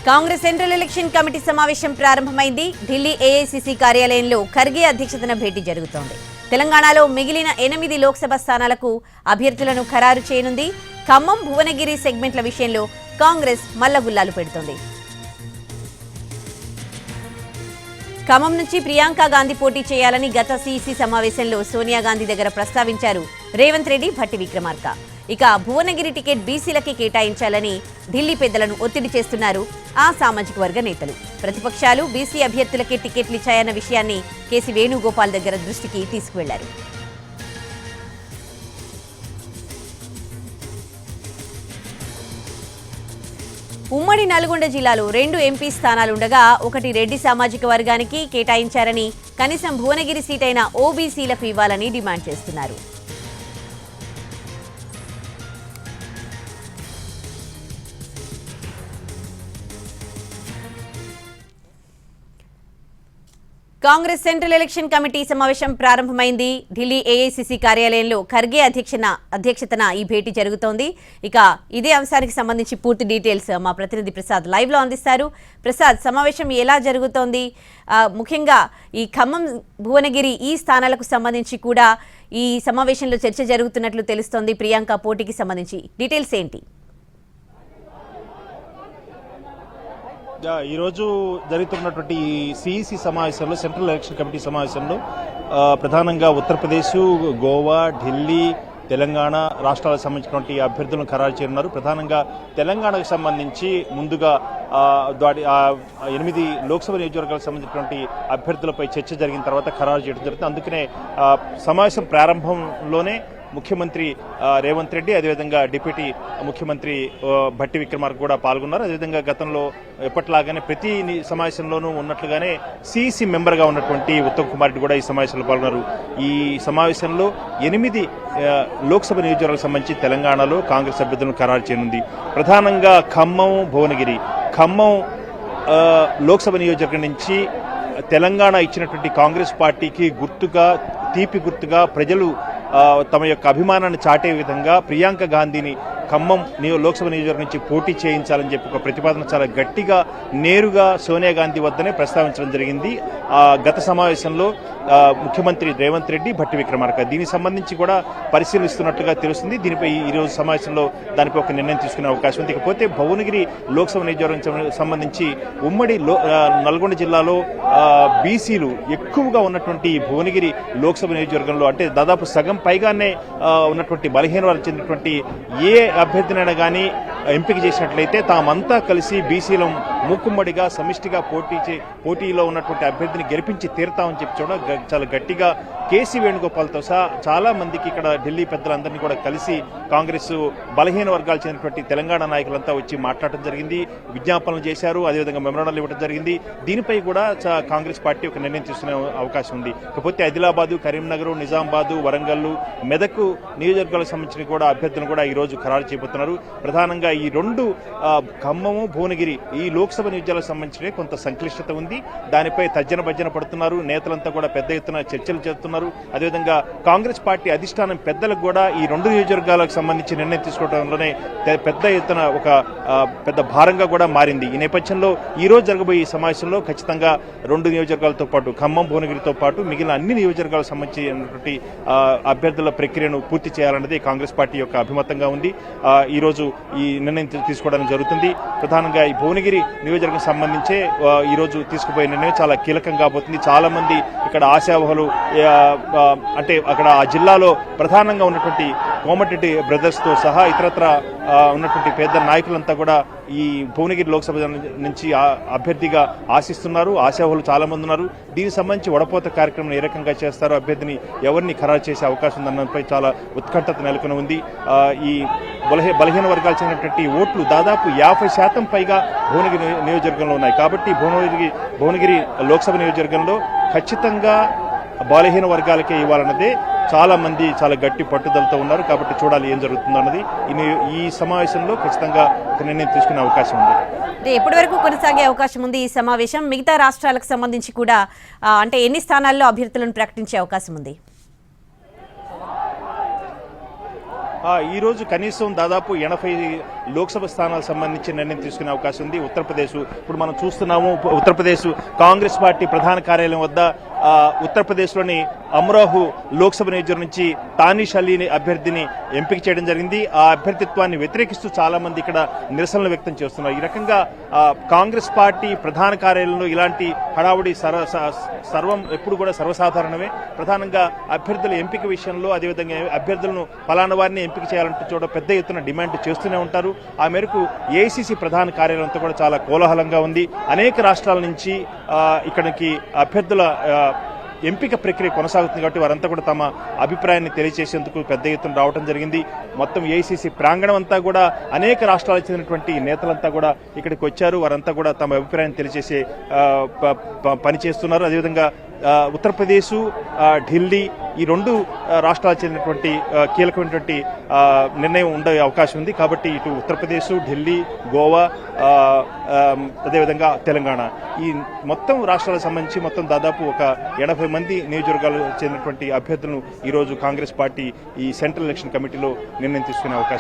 Congress central election committee సమావేశం ప్రారంభమైంది. Delhi AICC కార్యాలయంలో ఖర్గే అధ్యక్షతన భేటీ జరుగుతోంది. తెలంగాణలో మిగిలిన 8 లోక్సభ స్థానాలకు అభ్యర్థులను ఖరారు చేయనుంది. ఖమ్మం, భువనగిరి సెగ్మెంట్ల విషయంలో కాంగ్రెస్ మల్లగుల్లాలు పెడుతోంది. ఖమ్మం నుంచి ప్రియాంక గాంధీ పోటీ చేయాలని గత సీఈసీ సమావేశంలో సోనియా గాంధీ దగ్గర ప్రస్తావించారు రేవంత్ రెడ్డి, భట్టి విక్రమార్క. ఇక భువనగిరి టికెట్ బీసీలకి కేటాయించాలని ఢిల్లీ పెద్దలను ఒత్తిడి చేస్తున్నారు ఆ సామాజిక వర్గ నేతలు. ప్రతిపక్షాలు బీసీ అభ్యర్థులకే టికెట్లు ఇచ్చాయన్న విషయాన్ని కేసీ వేణుగోపాల్ దగ్గర దృష్టికి తీసుకువెళ్లారు. ఉమ్మడి నల్గొండ జిల్లాలో 2 ఎంపీ స్థానాలుండగా 1 రెడ్డి సామాజిక వర్గానికి కేటాయించారని, కనీసం భువనగిరి సీటైన ఓబీసీలకు ఇవ్వాలని డిమాండ్ చేస్తున్నారు. కాంగ్రెస్ సెంట్రల్ ఎలక్షన్ కమిటీ సమావేశం ప్రారంభమైంది. ఢిల్లీ ఏఐసీసీ కార్యాలయంలో ఖర్గే అధ్యక్షతన ఈ భేటీ జరుగుతోంది. ఇక ఇదే అంశానికి సంబంధించి పూర్తి డీటెయిల్స్ మా ప్రతినిధి ప్రసాద్ లైవ్ లో అందిస్తారు. ప్రసాద్, సమావేశం ఎలా జరుగుతోంది? ముఖ్యంగా ఈ ఖమ్మం, భువనగిరి ఈ స్థానాలకు సంబంధించి కూడా ఈ సమావేశంలో చర్చ జరుగుతున్నట్లు తెలుస్తోంది. ప్రియాంక పోటీకి సంబంధించి డీటెయిల్స్ ఏంటి? ఈరోజు జరుగుతున్నటువంటి సిఈసి సమావేశంలో, సెంట్రల్ ఎలక్షన్ కమిటీ సమావేశంలో ప్రధానంగా ఉత్తరప్రదేశ్, గోవా, ఢిల్లీ, తెలంగాణ రాష్ట్రాలకు సంబంధించినటువంటి అభ్యర్థులను ఖరారు చేయనున్నారు. ప్రధానంగా తెలంగాణకు సంబంధించి ముందుగా 8 లోక్సభ నియోజకవర్గాలకు సంబంధించినటువంటి అభ్యర్థులపై చర్చ జరిగిన తర్వాత ఖరారు చేయడం జరుగుతుంది. అందుకనే సమావేశం ప్రారంభంలోనే ముఖ్యమంత్రి రేవంత్ రెడ్డి, అదేవిధంగా డిప్యూటీ ముఖ్యమంత్రి భట్టి విక్రమార్క కూడా పాల్గొన్నారు. అదేవిధంగా గతంలో ఎప్పటిలాగానే ప్రతి సమావేశంలోనూ ఉన్నట్లుగానే సిఈసి మెంబర్గా ఉన్నటువంటి ఉత్తమ్ కుమార్ రెడ్డి కూడా ఈ సమావేశంలో పాల్గొన్నారు. ఈ సమావేశంలో 8 లోక్సభ నియోజకవర్గాలకు సంబంధించి తెలంగాణలో కాంగ్రెస్ అభ్యర్థులను ఖరారు చేయనుంది. ప్రధానంగా ఖమ్మం, భువనగిరి. ఖమ్మం లోక్సభ నియోజకవర్గం నుంచి తెలంగాణ ఇచ్చినటువంటి కాంగ్రెస్ పార్టీకి గుర్తుగా, తీపి గుర్తుగా ప్రజలు తమ యొక్క అభిమానాన్ని చాటే విధంగా ప్రియాంక గాంధీని ఖమ్మం లోక్సభ నియోజకవర్గం నుంచి పోటీ చేయించాలని చెప్పి ఒక ప్రతిపాదన చాలా గట్టిగా, నేరుగా సోనియా గాంధీ వద్దనే ప్రస్తావించడం జరిగింది గత సమావేశంలో ముఖ్యమంత్రి రేవంత్ రెడ్డి, భట్టి విక్రమార్క. దీనికి సంబంధించి కూడా పరిశీలిస్తున్నట్లుగా తెలుస్తుంది. దీనిపై ఈరోజు సమావేశంలో దానిపై ఒక నిర్ణయం తీసుకునే అవకాశం ఉంది. ఇకపోతే భువనగిరి లోక్సభ నియోజకవర్గం సంబంధించి ఉమ్మడి నల్గొండ జిల్లాలో బీసీలు ఎక్కువగా ఉన్నటువంటి భువనగిరి లోక్సభ నియోజకవర్గంలో, అంటే దాదాపు సగం పైగానే ఉన్నటువంటి బలహీన వర్గాలకు చెందినటువంటి ఏ అభ్యర్థినైనా కానీ ఎంపిక చేసినట్లయితే తామంతా కలిసి బీసీలో మూకుమ్మడిగా సమిష్టిగా పోటీలో ఉన్నటువంటి అభ్యర్థిని గెలిపించి తీరుతామని చెప్పి చాలా గట్టిగా కేసీ వేణుగోపాల్తో సహా చాలా మందికి ఇక్కడ ఢిల్లీ పెద్దలందరినీ కూడా కలిసి కాంగ్రెస్ బలహీన వర్గాలు చెందినటువంటి తెలంగాణ నాయకులంతా వచ్చి మాట్లాడటం జరిగింది, విజ్ఞాపనలు చేశారు, అదేవిధంగా మెమోరాండాలు ఇవ్వడం జరిగింది. దీనిపై కూడా కాంగ్రెస్ పార్టీ ఒక నిర్ణయం తీసుకునే అవకాశం ఉంది. ఇకపోతే ఆదిలాబాదు, కరీంనగర్, నిజామాబాద్, వరంగల్, మెదక్ నియోజకవర్గాలకు సంబంధించిన కూడా అభ్యర్థులను కూడా ఈ రోజు ఖరారు చేయబోతున్నారు. ప్రధానంగా ఈ 2 ఖమ్మము, భువనగిరి ఈ లోక్సభ నియోజకవర్గాలకు సంబంధించిన కొంత సంక్లిష్టత ఉంది. దానిపై తర్జన భర్జన పడుతున్నారు. నేతలంతా కూడా పెద్ద ఎత్తున చర్చలు చేస్తున్నారు. అదేవిధంగా కాంగ్రెస్ పార్టీ అధిష్టానం పెద్దలకు కూడా ఈ 2 నియోజకవర్గాలకు సంబంధించి నిర్ణయం తీసుకోవడంలోనే పెద్ద ఎత్తున ఒక పెద్ద భారంగా కూడా మారింది. ఈ నేపథ్యంలో ఈ రోజు జరగబోయే ఈ సమావేశంలో ఖచ్చితంగా 2 నియోజకవర్గాలతో పాటు ఖమ్మం, భువనగిరితో పాటు మిగిలిన అన్ని నియోజకవర్గాలకు సంబంధించినటువంటి అభ్యర్థుల ప్రక్రియను పూర్తి చేయాలన్నది కాంగ్రెస్ పార్టీ యొక్క అభిమతంగా ఉంది. ఈ రోజు ఈ నిర్ణయం తీసుకోవడం జరుగుతుంది. ప్రధానంగా ఈ భువనగిరి నియోజకవర్గం సంబంధించే ఈ రోజు తీసుకుపోయే నిర్ణయం చాలా కీలకం కాబోతుంది. చాలా మంది ఇక్కడ ఆశావహులు, అంటే అక్కడ ఆ జిల్లాలో ప్రధానంగా ఉన్నటువంటి కోమటిరెడ్డి బ్రదర్స్ తో సహా ఇతరత్ర ఉన్నటువంటి పెద్ద నాయకులంతా కూడా ఈ భువనగిరి లోక్సభ నుంచి అభ్యర్థిగా ఆశిస్తున్నారు. ఆశావహులు చాలా మంది ఉన్నారు. దీనికి సంబంధించి వడపోత కార్యక్రమం ఏ రకంగా చేస్తారో, అభ్యర్థిని ఎవరిని ఖరారు చేసే అవకాశం ఉందన్నపై చాలా ఉత్కంఠత నెలకొని ఉంది. ఈ బలహీన వర్గాలు చెందినటువంటి ఓట్లు దాదాపు 50% పైగా భువనగిరి నియోజకవర్గంలో ఉన్నాయి. కాబట్టి భువనగిరి లోక్సభ నియోజకవర్గంలో ఖచ్చితంగా బలహీన వర్గాలకే ఇవ్వాలన్నదే చాలా మంది చాలా గట్టి పట్టుదలతో ఉన్నారు. కాబట్టి చూడాలి ఏం జరుగుతుందో అన్నది. ఈ సమావేశంలో ఖచ్చితంగా ఒక నిర్ణయం తీసుకునే అవకాశం ఉంది. ఎప్పటి వరకు కొనసాగే అవకాశం ఉంది ఈ సమావేశం? మిగతా రాష్ట్రాలకు సంబంధించి కూడా అంటే ఎన్ని స్థానాల్లో అభ్యర్థులను ప్రకటించే అవకాశం ఉంది? ఈ రోజు కనీసం దాదాపు 80 లోక్సభ స్థానాలకు సంబంధించి నిర్ణయం తీసుకునే అవకాశం ఉంది. ఉత్తరప్రదేశ్ ఇప్పుడు మనం చూస్తున్నాము. ఉత్తరప్రదేశ్ కాంగ్రెస్ పార్టీ ప్రధాన కార్యాలయం వద్ద ఉత్తరప్రదేశ్లోని అమ్రోహు లోక్సభ నియోజకవర్గం నుంచి తానీష్ అలీని అభ్యర్థిని ఎంపిక చేయడం జరిగింది. ఆ అభ్యర్థిత్వాన్ని వ్యతిరేకిస్తూ చాలా మంది ఇక్కడ నిరసనలు వ్యక్తం చేస్తున్నారు. ఈ రకంగా కాంగ్రెస్ పార్టీ ప్రధాన కార్యాలయంలో ఇలాంటి హడావుడి సర్వం ఎప్పుడు కూడా సర్వసాధారణమే. ప్రధానంగా అభ్యర్థుల ఎంపిక విషయంలో, అదేవిధంగా అభ్యర్థులను ఫలానా వారిని ఎంపిక చేయాలంటూ చూడ పెద్ద ఎత్తున డిమాండ్ చేస్తూనే ఉంటారు. ఆ మేరకు ఏఐసిసి ప్రధాన కార్యాలయంతో కూడా చాలా కోలాహలంగా ఉంది. అనేక రాష్ట్రాల నుంచి ఇక్కడికి అభ్యర్థుల ఎంపిక ప్రక్రియ కొనసాగుతుంది కాబట్టి వారంతా కూడా తమ అభిప్రాయాన్ని తెలియజేసేందుకు పెద్ద ఎత్తున రావడం జరిగింది. మొత్తం ఏఐసిసి ప్రాంగణం అంతా కూడా అనేక రాష్ట్రాలకు చెందినటువంటి నేతలంతా కూడా ఇక్కడికి వచ్చారు. వారంతా కూడా తమ అభిప్రాయాన్ని తెలియజేసే పని చేస్తున్నారు. అదేవిధంగా ఉత్తరప్రదేశ్, ఢిల్లీ ఈ రెండు రాష్ట్రాలకు చెందినటువంటి కీలకమైనటువంటి నిర్ణయం ఉండే అవకాశం ఉంది. కాబట్టి ఇటు ఉత్తరప్రదేశ్, ఢిల్లీ, గోవా, అదేవిధంగా తెలంగాణ ఈ మొత్తం రాష్ట్రాలకు సంబంధించి మొత్తం దాదాపు ఒక 80 మంది నియోజకవర్గాలకు చెందినటువంటి అభ్యర్థులను ఈరోజు కాంగ్రెస్ పార్టీ ఈ సెంట్రల్ ఎలక్షన్ కమిటీలో నిర్ణయం తీసుకునే అవకాశం